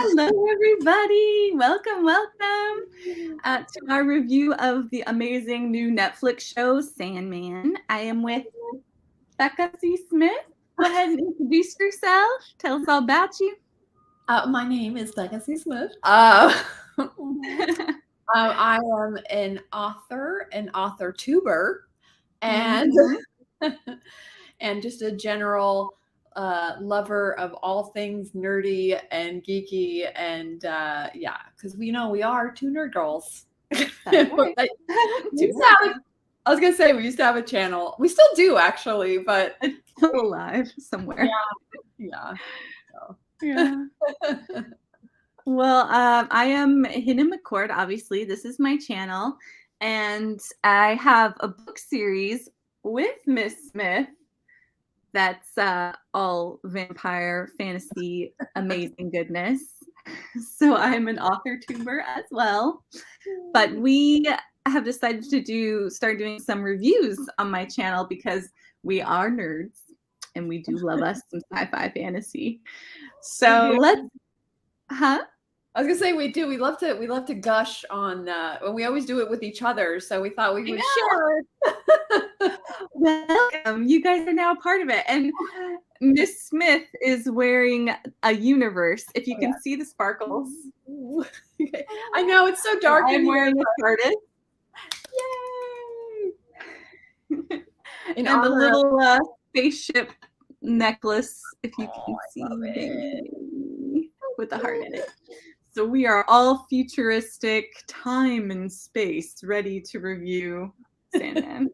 Hello, everybody. Welcome to our review of the amazing new Netflix show, Sandman. I am with Becca Smith. Go ahead and introduce yourself. Tell us all about you. My name is Becca Smith. I am an author tuber, and and just a general lover of all things nerdy and geeky, and because we are two nerd girls. Right. I was gonna say we used to have a channel. We still do actually, but it's still alive somewhere. Yeah. Well, I am Hina McCord. Obviously, this is my channel, and I have a book series with Miss Smith that's all vampire fantasy amazing goodness. So I'm an author tuber as well, but we have decided to start doing some reviews on my channel because we are nerds and we do love us some sci-fi fantasy. So I was gonna say we do. We love to gush on, and we always do it with each other. So we thought we would share. Welcome. You guys are now a part of it. And Miss Smith is wearing a universe. If you can see the sparkles. I know it's so dark. I'm wearing a TARDIS. Yay! And a little spaceship necklace, if you can see, with a heart in it. So we are all futuristic, time and space, ready to review Sandman.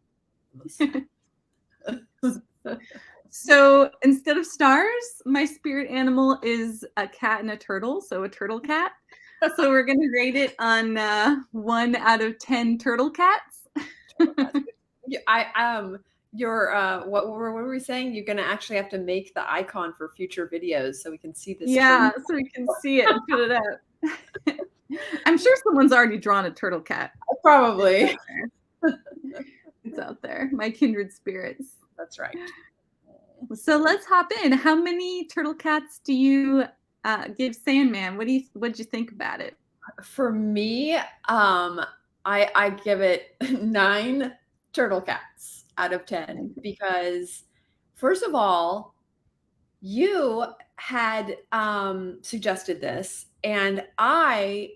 So instead of stars, my spirit animal is a cat and a turtle, so a turtle cat. So we're going to rate it on 1 out of 10 turtle cats. What were we saying? You're gonna actually have to make the icon for future videos so we can see this. Yeah, so we can see it and put it up. I'm sure someone's already drawn a turtle cat. Probably. It's out there. My kindred spirits. That's right. So let's hop in. How many turtle cats do you give Sandman? What'd you think about it? For me, I give it 9 turtle cats out of 10 because, first of all, you had suggested this, and I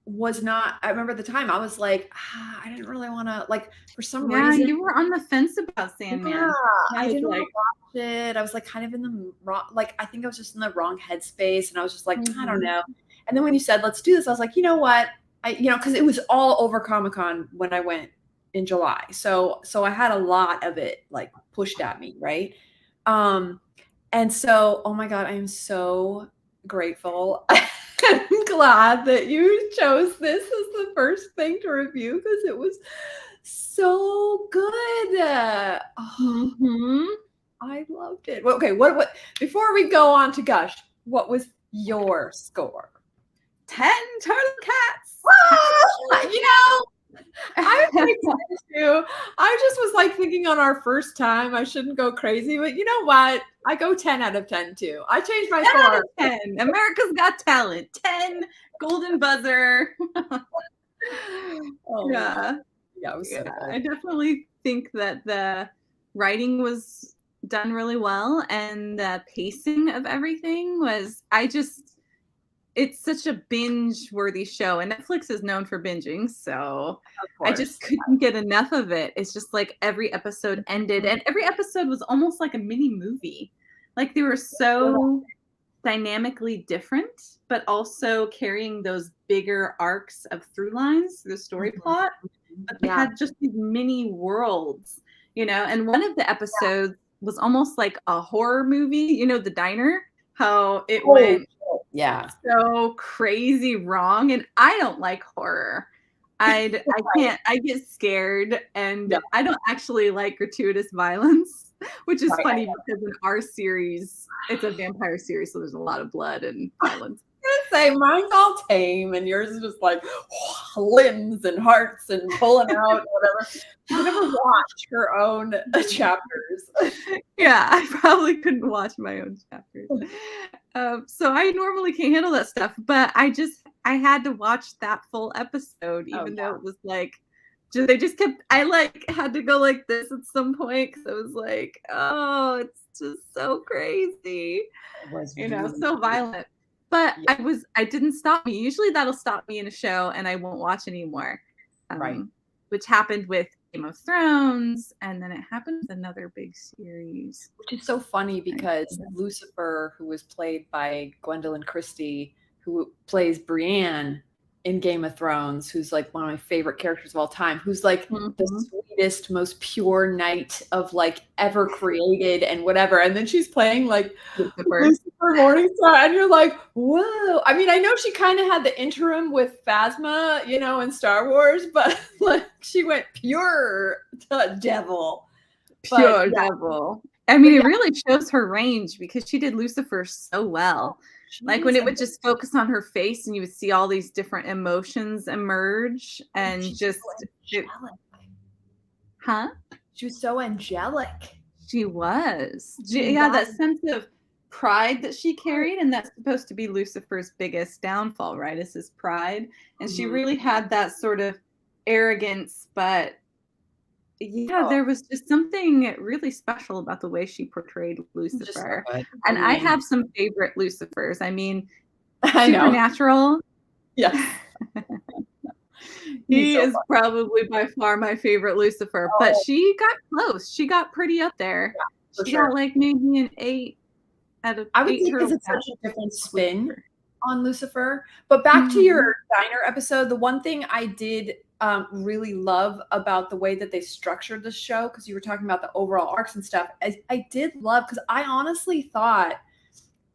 was not. I remember the time I was like, I didn't really want to, like, for some reason. Yeah, you were on the fence about Sandman. Yeah, I didn't want to watch it. I was like kind of in the wrong, like I think I was just in the wrong headspace, and I was just like, I don't know. And then when you said let's do this, I was like, you know what, because it was all over Comic-Con when I went in July, so I had a lot of it like pushed at me, right? And so, oh my God, I am so grateful. I'm glad that you chose this as the first thing to review because it was so good. I loved it. Well, okay, what? Before we go on to gush, what was your score? 10 turtle cats. I was like 10 too. I just was like thinking on our first time I shouldn't go crazy, but you know what? I go 10 out of 10 too. I changed my score. 10. America's Got Talent. 10. Golden buzzer. Yeah. Yeah, it was so good. I definitely think that the writing was done really well, and the pacing of everything was. It's such a binge-worthy show, and Netflix is known for binging, so I just couldn't get enough of it. It's just like every episode ended, and every episode was almost like a mini movie. Like they were so dynamically different, but also carrying those bigger arcs of through lines, the story plot. But they had just these mini worlds, and one of the episodes was almost like a horror movie, the diner, how it went so crazy wrong. And I don't like horror. I can't, I get scared, and I don't actually like gratuitous violence, which is funny because in our series, it's a vampire series, so there's a lot of blood and violence. say mine's all tame and yours is just like limbs and hearts and pulling out whatever. You can never watch her own chapters. Yeah, I probably couldn't watch my own chapters. So I normally can't handle that stuff, but I had to watch that full episode, even though it was like, they just kept, I like had to go like this at some point because I was like, oh, it's just so crazy. It was So violent. But I didn't stop me. Usually that'll stop me in a show and I won't watch anymore. Right. Which happened with Game of Thrones, and then it happened with another big series. Which is so funny because Lucifer, who was played by Gwendolyn Christie, who plays Brienne in Game of Thrones, who's like one of my favorite characters of all time, who's like the sweetest, most pure knight of like ever created and whatever. And then she's playing like Lucifer Morningstar, and you're like, whoa. I mean, I know she kind of had the interim with Phasma, in Star Wars, but like she went pure to devil. Pure devil. I mean, it really shows her range because she did Lucifer so well. Like when it would just focus on her face and you would see all these different emotions emerge and just she was so angelic. She was. That sense of pride that she carried, and that's supposed to be Lucifer's biggest downfall, right? Is his pride. And she really had that sort of arrogance, but there was just something really special about the way she portrayed Lucifer. And I have some favorite Lucifers. I mean, Supernatural. Yes. He is probably by far my favorite Lucifer, but she got close. She got pretty up there. She got like maybe an 8 out of 8. I would say because it's such a different spin on Lucifer. But back to your diner episode, the one thing I did really love about the way that they structured the show, because you were talking about the overall arcs and stuff, I did love, because I honestly thought,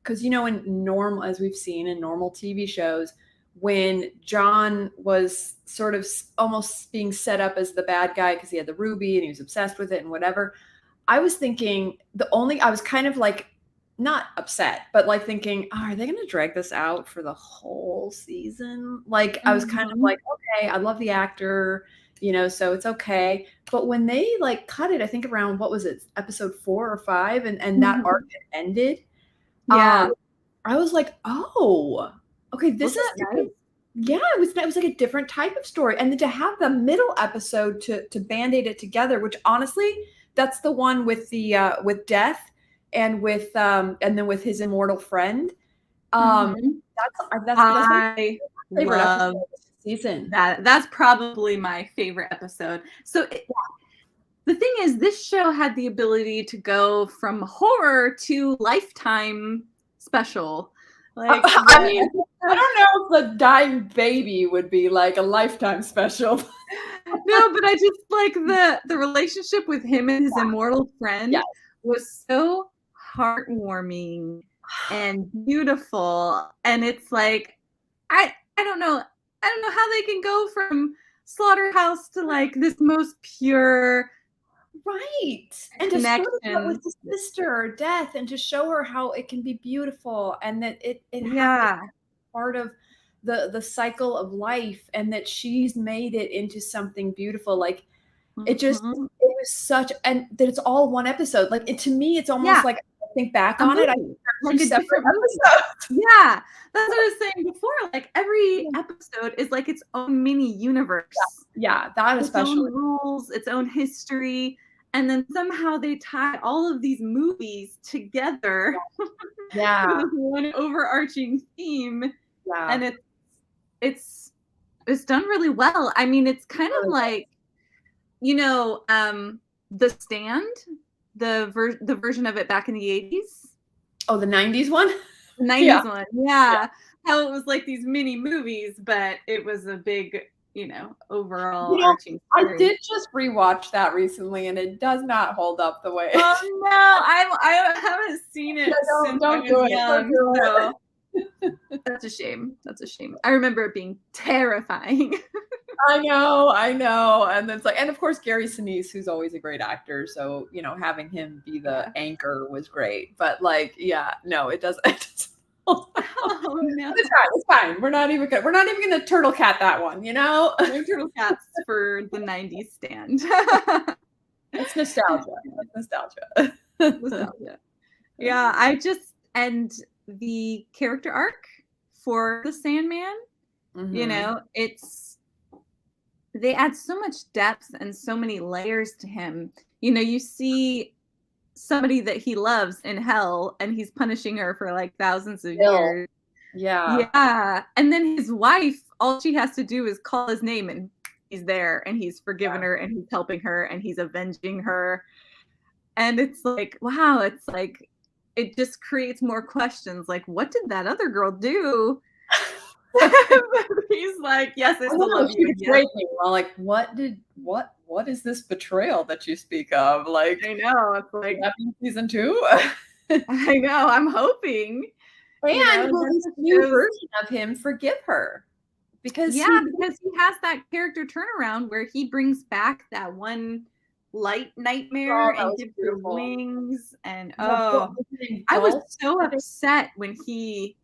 because in normal, as we've seen in normal TV shows, when John was sort of almost being set up as the bad guy because he had the ruby and he was obsessed with it and whatever, I was thinking I was kind of like not upset, but like thinking, are they going to drag this out for the whole season? Like I was kind of like, okay, I love the actor, so it's okay. But when they like cut it, I think around, what was it, episode 4 or 5, and that arc had ended. I was like, oh, okay, this is nice. It was like a different type of story. And then to have the middle episode to band-aid it together, which honestly, that's the one with the with Death and with and then with his immortal friend. That's my favorite episode of the season. That's probably my favorite episode. So the thing is, this show had the ability to go from horror to Lifetime special. Like, I mean, I don't know if the dying baby would be like a Lifetime special. No, but I just like the relationship with him and his immortal friend was so heartwarming and beautiful. And it's like, I don't know how they can go from Slaughterhouse to like this most pure, and to show that with his sister Death, and to show her how it can be beautiful, and that it part of the cycle of life, and that she's made it into something beautiful. Like it was such, and that it's all one episode. Like to me, it's almost like, I think back on it, I think like a different episode. Yeah, that's what I was saying before. Like every episode is like its own mini universe. That especially, its own rules, its own history. And then somehow they tie all of these movies together with one overarching theme. And it's done really well. I mean, it's kind of like, The Stand, the version of it back in the 80s. Oh, the 90s one? The 90s one, yeah. How it was like these mini movies, but it was a big, overall arching story. I did just rewatch that recently, and it does not hold up the way. Oh no, I haven't seen it since I was young. So that's a shame. I remember it being terrifying. I know. And then it's like, and of course Gary Sinise, who's always a great actor, so having him be the anchor was great. But like, it doesn't. Oh no. It's fine. We're not even gonna turtle cat that one, you know? No TurtleCats for the 90s stand. It's nostalgia. It's nostalgia. Nostalgia. Yeah, and the character arc for the Sandman, you know, they add so much depth and so many layers to him. You know, you see somebody that he loves in hell and he's punishing her for like thousands of years. Yeah. Yeah. And then his wife, all she has to do is call his name and he's there and he's forgiven her and he's helping her and he's avenging her. And it's like, wow, it's like it just creates more questions like, what did that other girl do? He's like, yes, I still love you. Yes. Well, like, what is this betrayal that you speak of? Like, I know. It's like season 2. I know. I'm hoping. And will this new version of him forgive her? Because he has that character turnaround where he brings back that one light nightmare and gives her wings. And I was so upset when he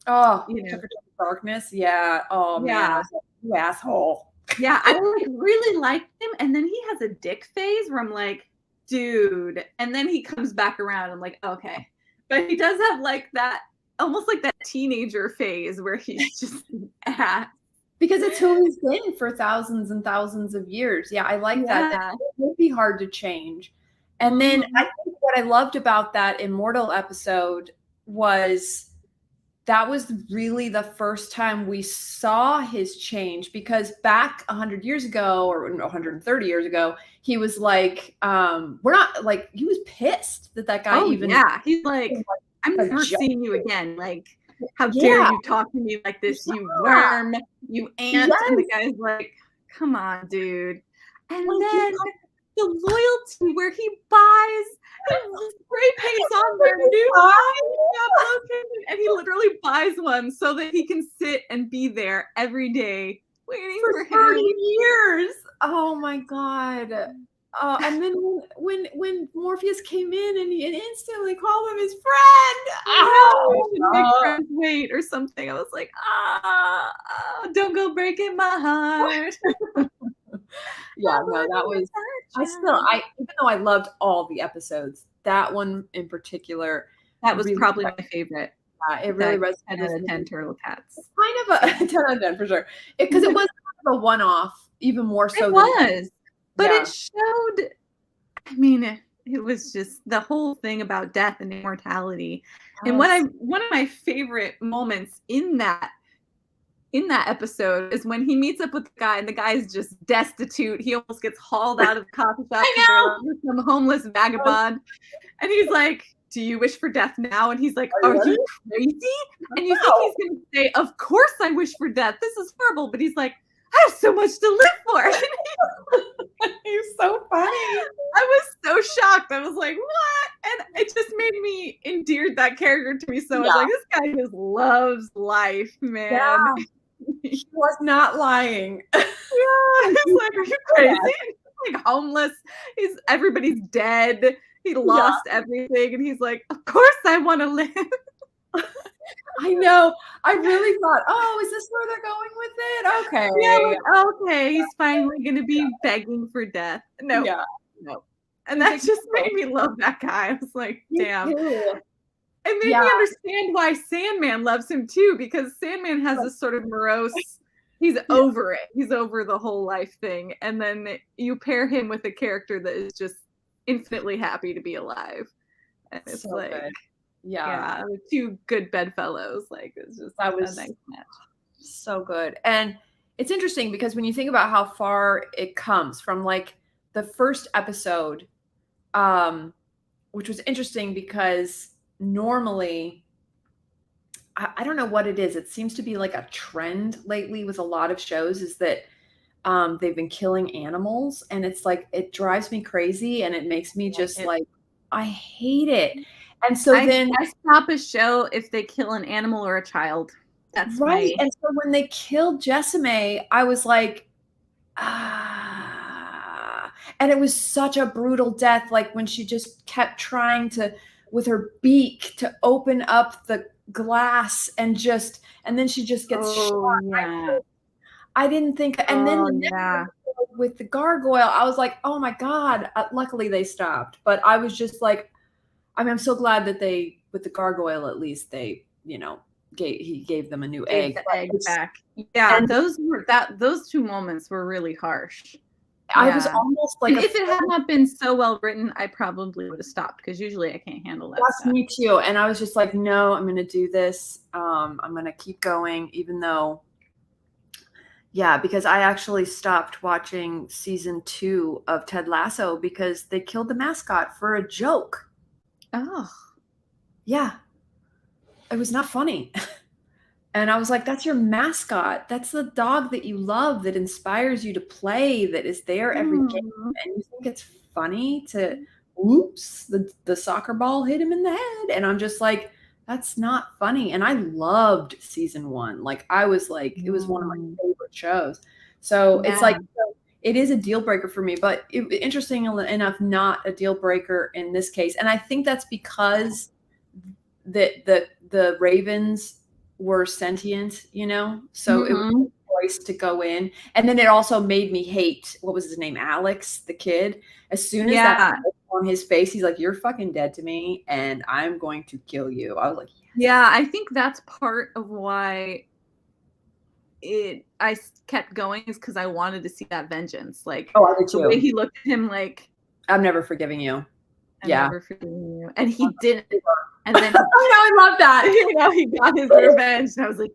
took her to darkness. Yeah. Oh man, I was like, you asshole. Yeah, I like really liked him, and then he has a dick phase where I'm like, dude, and then he comes back around. I'm like, okay, but he does have like that, almost like that teenager phase where he's just an ass. Because it's who he's been for thousands and thousands of years. Yeah, I like that. It would be hard to change. And then I think what I loved about that Immortal episode was that was really the first time we saw his change, because back 100 years ago or 130 years ago, he was like, we're not like, he was pissed that guy he's like, I'm never seeing you again. Like, how dare you talk to me like this, you worm, you ant. And the guy's like, come on, dude. And then the loyalty where he buys spray paints on their new location, and he literally buys one so that he can sit and be there every day waiting for 30 years. Oh my god. And then when Morpheus came in and he instantly called him his friend. Make friends wait or something. I was like, don't go breaking my heart. Yeah, no, that was. Even though I loved all the episodes, that one in particular, that was really probably my favorite. It really resonated. 10 out of 10 TurtleCats. Kind of a 10 out of 10 for sure. Because it was kind of a one-off, even more so. It was. But it showed, I mean, it was just the whole thing about death and immortality. And one of my favorite moments in that episode is when he meets up with the guy and the guy's just destitute. He almost gets hauled out of the coffee shop. I know. Some homeless vagabond. And he's like, do you wish for death now? And he's like, are you crazy? And you think he's going to say, of course I wish for death. This is horrible. But he's like, I have so much to live for. He's so funny. I was so shocked. I was like, what? And it just made me endeared that character to me so much. Like, this guy just loves life, man. Yeah. He was not lying. Yeah. He's like, are you crazy? He's like homeless. Everybody's dead. He lost everything. And he's like, of course I want to live. I know. I really thought, is this where they're going with it? Okay. Yeah, okay. He's finally going to be begging for death. No. Yeah. No. And that just made me love that guy. I was like, damn. It made me understand why Sandman loves him too, because Sandman has this sort of morose, he's over it. He's over the whole life thing. And then you pair him with a character that is just infinitely happy to be alive. And it's so like, good. Yeah, two good bedfellows. Like, it's just a nice match. So good. And it's interesting because when you think about how far it comes from, like, the first episode, which was interesting because normally, I don't know what it is. It seems to be like a trend lately with a lot of shows is that they've been killing animals, and it's like, it drives me crazy, and it makes me just like, I hate it. And so then I stop a show if they kill an animal or a child. That's right. And so when they killed Jessime, I was like, and it was such a brutal death. Like when she just kept trying to, with her beak, to open up the glass and then she just gets shot. Yeah. I didn't think, and then the next episode with the gargoyle, I was like, oh my God. Luckily they stopped, but I was just like, I mean, I'm so glad that with the gargoyle, at least they, he gave them a new egg. The egg back. Yeah, and those two moments were really harsh. I was almost like, if it had not been so well written, I probably would have stopped, because usually I can't handle that stuff. Me too. And I was just like, no, I'm going to do this. I'm going to keep going, even though, because I actually stopped watching season 2 of Ted Lasso because they killed the mascot for a joke. Oh. Yeah. It was not funny. And I was like, that's your mascot. That's the dog that you love, that inspires you to play, that is there every game. And you think it's funny to, oops, the soccer ball hit him in the head. And I'm just like, that's not funny. And I loved season 1. Like, I was like, it was one of my favorite shows. So it's like, it is a deal breaker for me, but interesting enough, not a deal breaker in this case. And I think that's because the Ravens were sentient, so it was a choice to go in. And then it also made me hate, what was his name, Alex, the kid. As soon as that on his face, he's like, you're fucking dead to me and I'm going to kill you. I was like, yeah, I think that's part of why I kept going, is because I wanted to see that vengeance. Like, I did too. The way he looked at him like, I'm never forgiving you. I'm never forgiving you. And he didn't. And then I love that. He got his revenge. And I was like,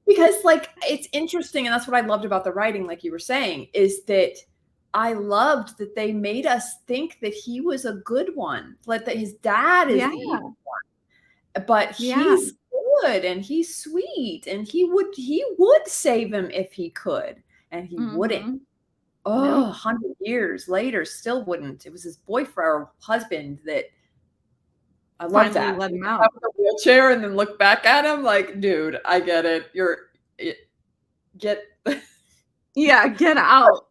because like, it's interesting. And that's what I loved about the writing, like you were saying, is that I loved that they made us think that he was a good one, like that his dad is the evil one. But he's good and he's sweet and he would save him if he could, and he wouldn't. 100 years later, still wouldn't. It was his boyfriend or husband that I love that. Let him out of the wheelchair and then look back at him like, dude, I get it. Get out.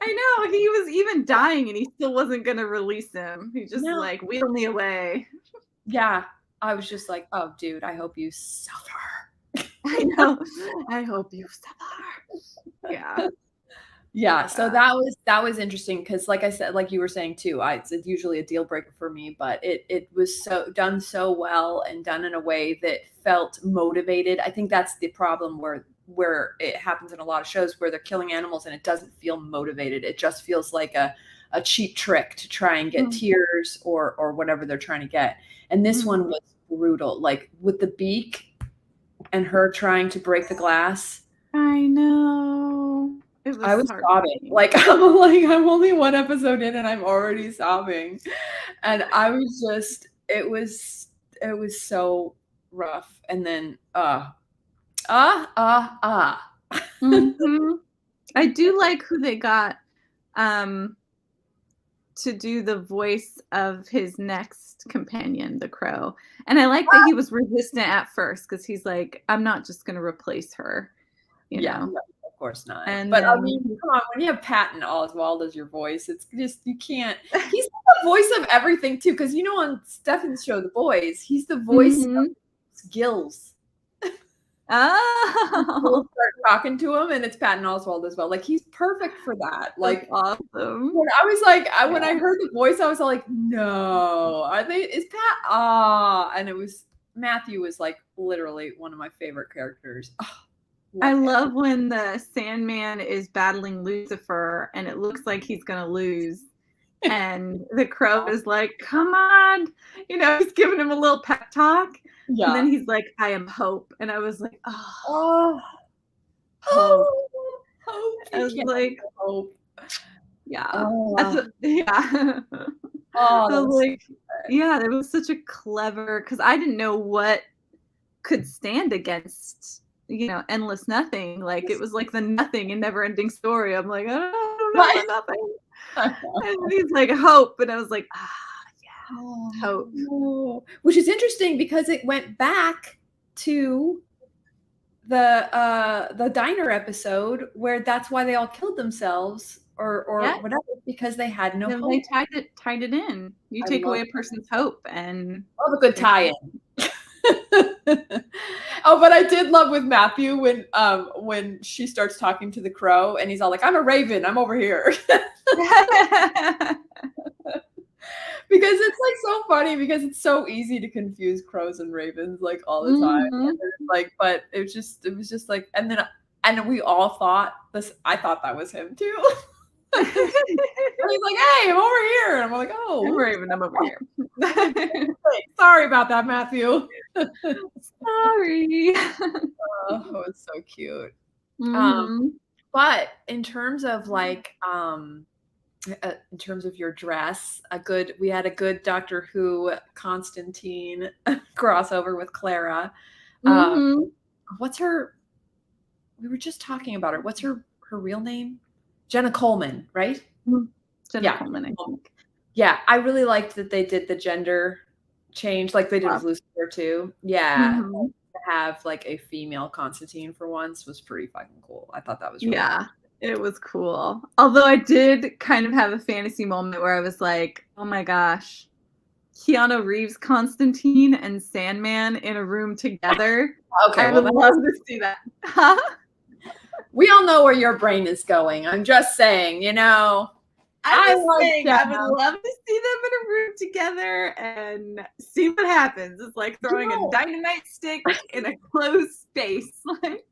I know, he was even dying and he still wasn't going to release him. He just like wheeled me away. Yeah. I was just like, oh, dude, I hope you suffer. I know. I hope you suffer. Yeah. Yeah, so that was interesting because, like I said, like you were saying too, it's usually a deal breaker for me, but it was done so well and done in a way that felt motivated. I think that's the problem where it happens in a lot of shows where they're killing animals and it doesn't feel motivated. It just feels like a cheap trick to try and get tears or whatever they're trying to get. And this one was brutal, like with the beak and her trying to break the glass. I know. I was sobbing. Like, I'm only 1 episode in and I'm already sobbing. And I was just, it was so rough. And then, I do like who they got to do the voice of his next companion, the crow. And I like that he was resistant at first, because he's like, I'm not just going to replace her, you know? Of course not. But I mean, come on, when you have Patton Oswalt as your voice, it's just, you can't. He's the voice of everything too, because on Stefan's show, The Boys, he's the voice of Gills. Oh, start talking to him, and it's Patton Oswalt as well. Like, he's perfect for that. Like, awesome. When I was like, when I heard the voice, I was all like, no, is Pat? And it was Matthew was like literally one of my favorite characters. I love when the Sandman is battling Lucifer and it looks like he's going to lose. And the crow is like, come on. He's giving him a little pep talk. Yeah. And then he's like, I am hope. And I was like, hope. I was like, hope. Yeah. It was such a clever, because I didn't know what could stand against endless nothing. Like, it was like the nothing and never ending story. I'm like, I don't know nothing. And he's like, hope. And I was like, hope. Which is interesting because it went back to the diner episode where that's why they all killed themselves, or whatever, because they had no hope. They tied it in. You take away a person's hope, and love a good tie-in. Oh, but I did love with Matthew when she starts talking to the crow and he's all like, "I'm a raven, I'm over here." Because it's like so funny, because it's so easy to confuse crows and ravens like all the time. Like, but it was just like, and we all thought this. I thought that was him too. And he's like, "Hey, I'm over here," and I'm like, "Oh, I'm raven, I'm over here." Sorry about that, Matthew. Sorry. Oh, it's so cute. But in terms of like, in terms of your dress, we had a good Doctor Who Constantine crossover with Clara. What's her? We were just talking about her. What's her real name? Jenna Coleman, right? Jenna Coleman, I think. Yeah, I really liked that they did the gender change, like they did with Lucifer too. Yeah, to have like a female Constantine for once was pretty fucking cool. I thought that was really cool. It was cool. Although I did kind of have a fantasy moment where I was like, oh my gosh, Keanu Reeves Constantine and Sandman in a room together. Okay, I would love to see that. Huh? We all know where your brain is going. I'm just saying, you know. I would love to see them in a room together and see what happens. It's like throwing a dynamite stick in a closed space. Like,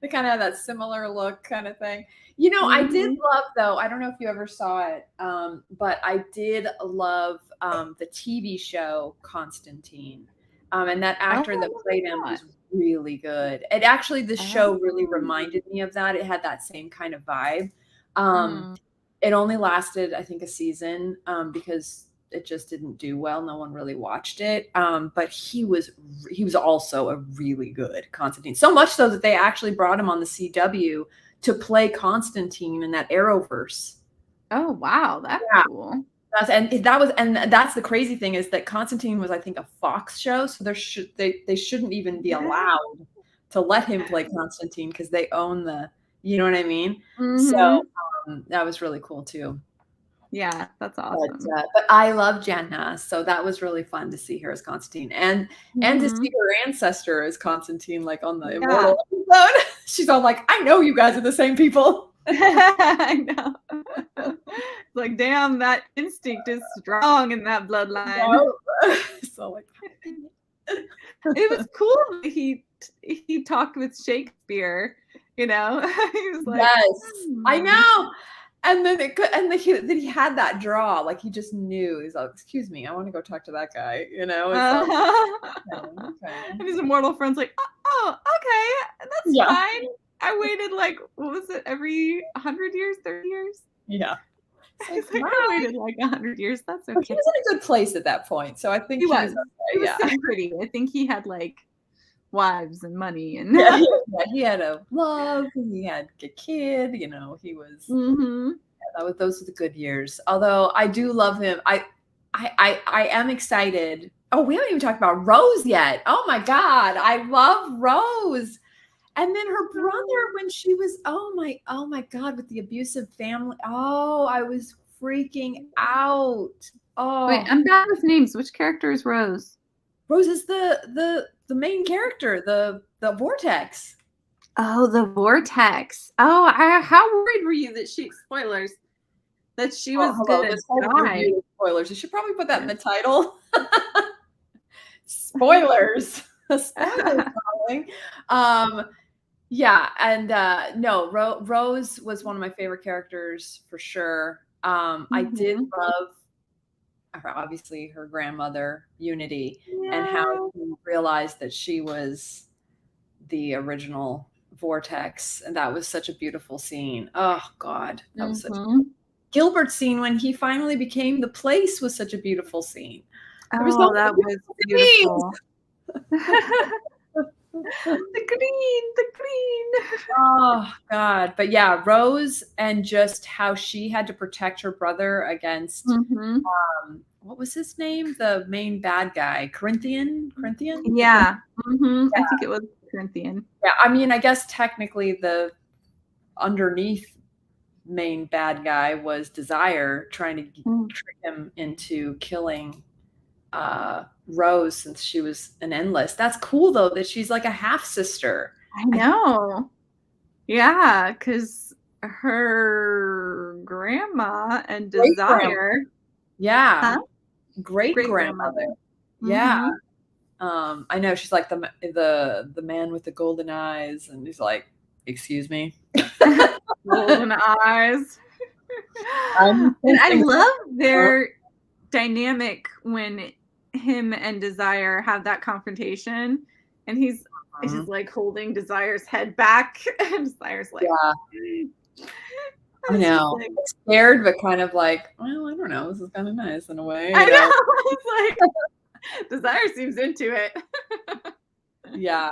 they kind of have that similar look kind of thing. You know, I did love, though, I don't know if you ever saw it, but I did love the TV show Constantine. And that actor that played him was really good. And actually, the show really reminded me of that. It had that same kind of vibe. It only lasted, I think, a season because it just didn't do well. No one really watched it. But he was also a really good Constantine. So much so that they actually brought him on the CW to play Constantine in that Arrowverse. Oh wow, that's cool. That's the crazy thing, is that Constantine was, I think, a Fox show, so they shouldn't even be allowed to let him play Constantine because they own the, you know what I mean? So that was really cool too. Yeah, that's awesome. But I love Jenna, so that was really fun to see her as Constantine, and to see her ancestor as Constantine, like on the Immortal episode. She's all like, "I know you guys are the same people." I know. Like, damn, that instinct is strong in that bloodline. So like, it was cool that he talked with Shakespeare. You know, he was like, "Yes, I know." And then he had that draw, like he just knew. He's like, "Excuse me, I want to go talk to that guy." You know, okay. And his immortal friend's like, "Oh, okay, that's fine." I waited like, what was it, every 100 years, 30 years? Yeah. Like, I waited like 100 years. That's okay. But he was in a good place at that point, so I think he was so pretty. I think he had like wives and money, and he had a love, and he had a kid. You know, he was. Those were the good years. Although I do love him. I am excited. Oh, we haven't even talked about Rose yet. Oh my God, I love Rose. And then her brother, when she was, oh my God, with the abusive family. Oh, I was freaking out. Oh, wait, I'm bad with names. Which character is Rose? Rose is the main character, the Vortex. Oh, the Vortex. Oh, how worried were you that spoilers, that she was going to die? Spoilers. You should probably put that in the title. Spoilers. Spoilers, darling. Yeah, and no, Rose was one of my favorite characters for sure. I did love, obviously, her grandmother, Unity, and how she realized that she was the original Vortex, and that was such a beautiful scene. Oh God, that was such a Gilbert's scene when he finally became the place was such a beautiful scene. That was beautiful. the green. Oh God. But yeah, Rose, and just how she had to protect her brother against what was his name? The main bad guy, Corinthian? Yeah. I think it was Corinthian. Yeah, I mean, I guess technically the underneath main bad guy was Desire, trying to trick him into killing Rose since she was an endless. That's cool though that she's like a half sister. I know. Yeah, because her grandma and Desire. Yeah. Huh? Great grandmother. Yeah. I know she's like the man with the golden eyes, and he's like, excuse me. Golden eyes. And I love their dynamic when him and Desire have that confrontation, and he's like holding Desire's head back, and Desire's like, I know, like, scared, but kind of like, well, I don't know, this is kind of nice in a way. I know. It's like Desire seems into it. Yeah.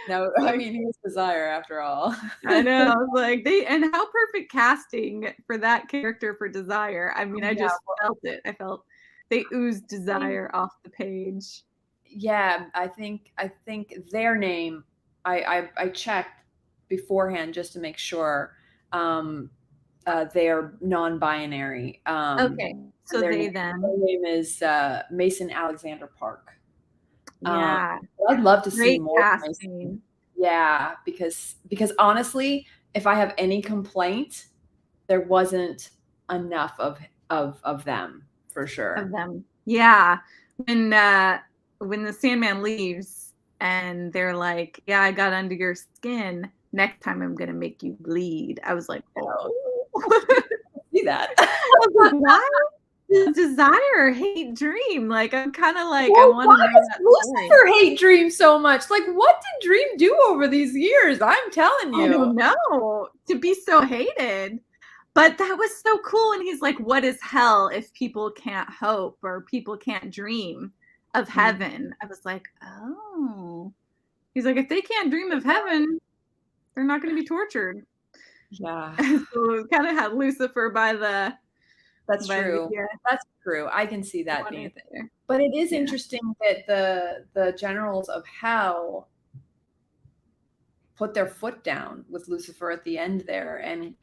No, I mean, he was Desire after all. I know. Like and how perfect casting for that character for Desire. I mean, I just felt it. I felt they oozed desire off the page. Yeah, I think their name, I checked beforehand just to make sure they are non-binary. Okay, so their them. Their name is Mason Alexander Park. Yeah, I'd love to see more. Casting. Yeah, because honestly, if I have any complaint, there wasn't enough of them for sure. Of them, yeah. When the Sandman leaves and they're like, "Yeah, I got under your skin. Next time, I'm gonna make you bleed." I was like, "Oh." See that? I was like, why does Desire hate Dream? Like, I'm kind of like, I want to know that Lucifer hate Dream so much. Like, what did Dream do over these years? I'm telling you. I don't know. To be so hated. But that was so cool. And he's like, what is hell if people can't hope or people can't dream of heaven? I was like, oh. He's like, if they can't dream of heaven, they're not going to be tortured. Yeah. So it kind of had Lucifer by the. That's true. Yeah. That's true. I can see that being there. But it is interesting that the generals of hell put their foot down with Lucifer at the end there, and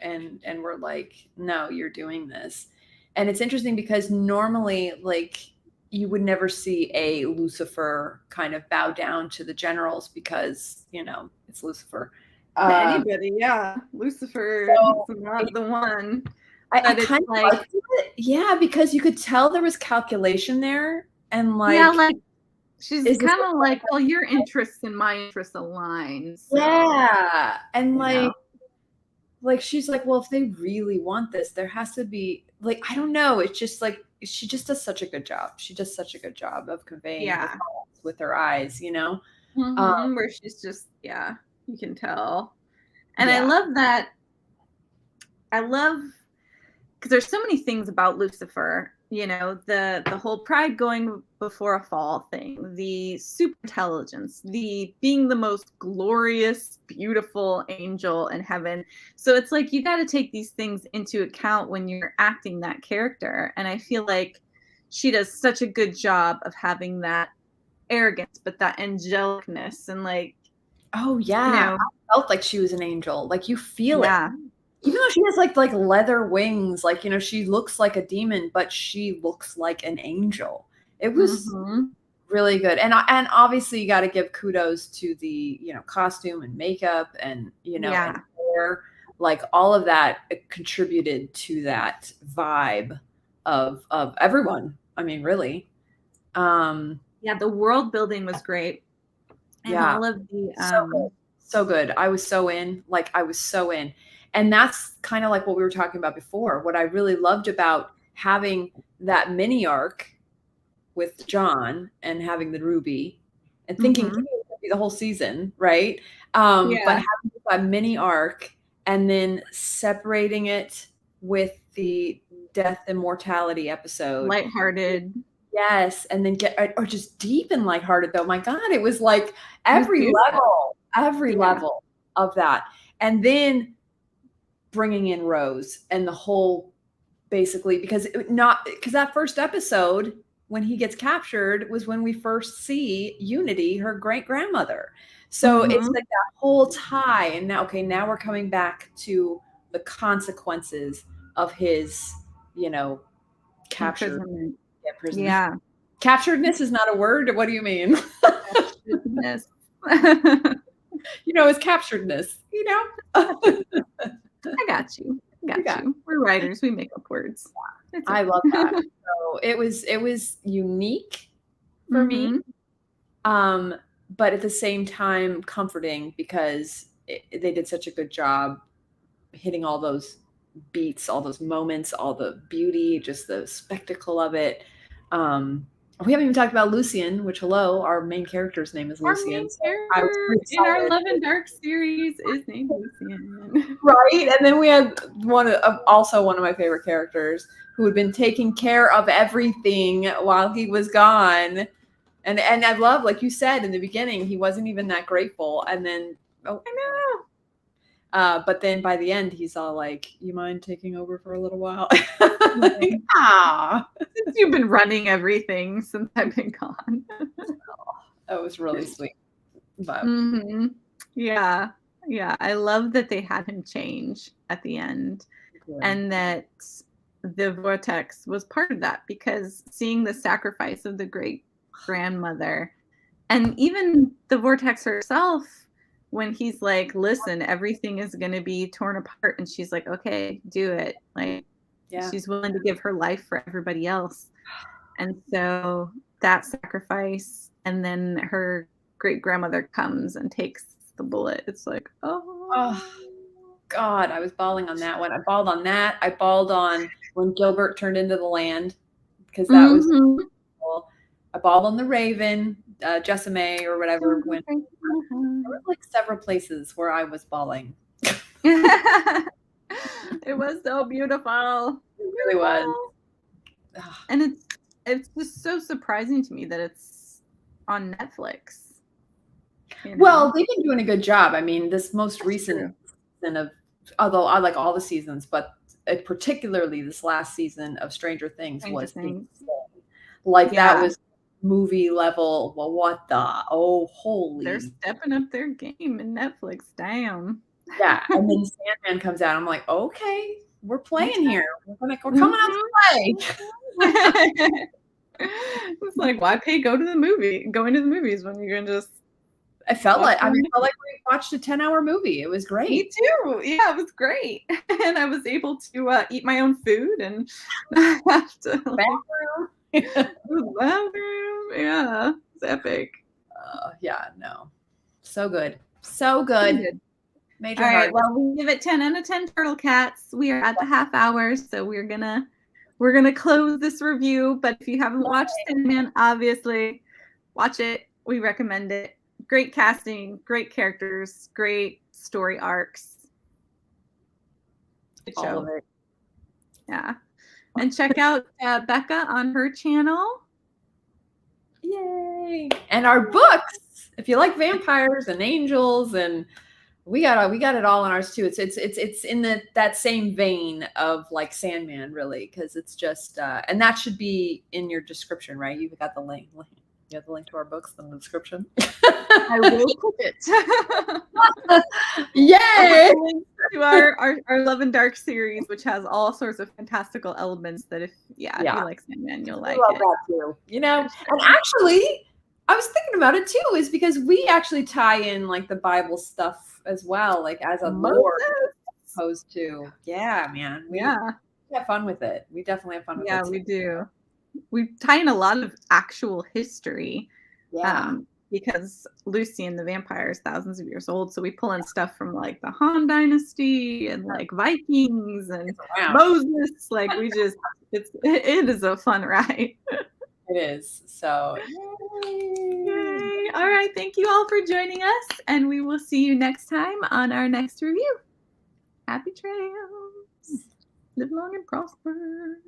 we're like, no, you're doing this. And it's interesting because normally, like, you would never see a Lucifer kind of bow down to the generals because, you know, it's Lucifer. Anybody, yeah. Lucifer is not the one. I kind of liked it. Yeah, because you could tell there was calculation there, and like, yeah, like she's kind of like, well, your interests and my interests align. So, yeah, and like she's like, well, if they really want this, there has to be, like, I don't know. It's just like she just does such a good job. She does such a good job of conveying with her eyes, you know, where she's just, yeah, you can tell. And I love that. I love, because there's so many things about Lucifer, you know, the whole pride going before a fall thing, the super intelligence, the being the most glorious, beautiful angel in heaven. So it's like you got to take these things into account when you're acting that character. And I feel like she does such a good job of having that arrogance, but that angelicness, and like, oh yeah, you know, I felt like she was an angel. Like, you feel it. Even though she has like leather wings, like, you know, she looks like a demon, but she looks like an angel. It was really good. And obviously you got to give kudos to the, you know, costume and makeup and, you know, and hair, like all of that contributed to that vibe of everyone. I mean, really. Yeah, the world building was great. And all of the so good. I was so in. Like, I was so in. And that's kind of like what we were talking about before. What I really loved about having that mini arc with John and having the Ruby and thinking it would be the whole season, right? But having that mini arc and then separating it with the death and mortality episode. Lighthearted. Yes. And then or just deep and lighthearted though. My God, it was like every level of that. And then bringing in Rose and the whole, basically, because that first episode when he gets captured was when we first see Unity, her great grandmother. So it's like that whole tie. And now we're coming back to the consequences of his, capture. Imprisonment. Prison. Yeah. Capturedness is not a word. What do you mean? Capturedness. It's capturedness, I got you. We're writers. We make up words. I love that. So it was unique for me. But at the same time comforting because they did such a good job hitting all those beats, all those moments, all the beauty, just the spectacle of it. We haven't even talked about Lucien, which our main character's name is Lucien. Our main character in our Love and Dark series is named Lucien. Right. And then we had also one of my favorite characters who had been taking care of everything while he was gone. And I love, like you said in the beginning, he wasn't even that grateful. And then, I know. But then by the end, he's all like, "You mind taking over for a little while?" Since you've been running everything since I've been gone. That was really sweet. But yeah. I love that they had him change at the end, and that the vortex was part of that, because seeing the sacrifice of the great grandmother, and even the vortex herself, when he's like, "Listen, everything is going to be torn apart," and she's like, "Okay, do it." Like, she's willing to give her life for everybody else. And so that sacrifice, and then her great grandmother comes and takes the bullet. It's like, oh God, I was bawling on that one. I bawled on that. I bawled on when Gilbert turned into the land, because that was cool. I bawled on the Raven, Jessame or whatever. When there were like several places where I was bawling. It was so beautiful. It really was. And it's just so surprising to me that it's on Netflix. Well, they've been doing a good job. I mean, this most recent season although I like all the seasons, but particularly this last season of Stranger Things was insane. Like that was movie level. Well, what the? Oh, holy! They're stepping up their game in Netflix. Damn. Yeah, and then Sandman comes out. I'm like, okay, we're playing here. We're coming out to play. It's like, why pay going to the movies when you can just. I felt like we watched a 10-hour movie. It was great. Me too. Yeah, it was great. And I was able to eat my own food and not have to bathroom. Yeah, it's epic. Yeah, no. So good. So good. Major All right, well, we give it 10 out of 10 TurtleCats. We are at the half hour, so we're gonna close this review. But if you haven't watched Sandman, obviously watch it. We recommend it. Great casting, great characters, great story arcs. Good show. All of it. Yeah. And check out Becca on her channel. Yay! And our books. If you like vampires and angels, and we got it all in ours too. It's in that same vein of like Sandman, really, because it's just and that should be in your description, right? You've got the link. You have the link to our books in the description. I will put it. Yay! To our Love and Dark series, which has all sorts of fantastical elements that if you like Sandman, you'll like it. That too. And actually, I was thinking about it too, is because we actually tie in like the Bible stuff as well, like as a lore, opposed to man. We have fun with it. We definitely have fun with it. Yeah, we do. We tie in a lot of actual history. Because Lucien the vampire is thousands of years old, so we pull in stuff from like the Han Dynasty and like Vikings and Moses. Like it is a fun ride. It is. So yay. All right, thank you all for joining us, and we will see you next time on our next review. Happy trails. Live long and prosper.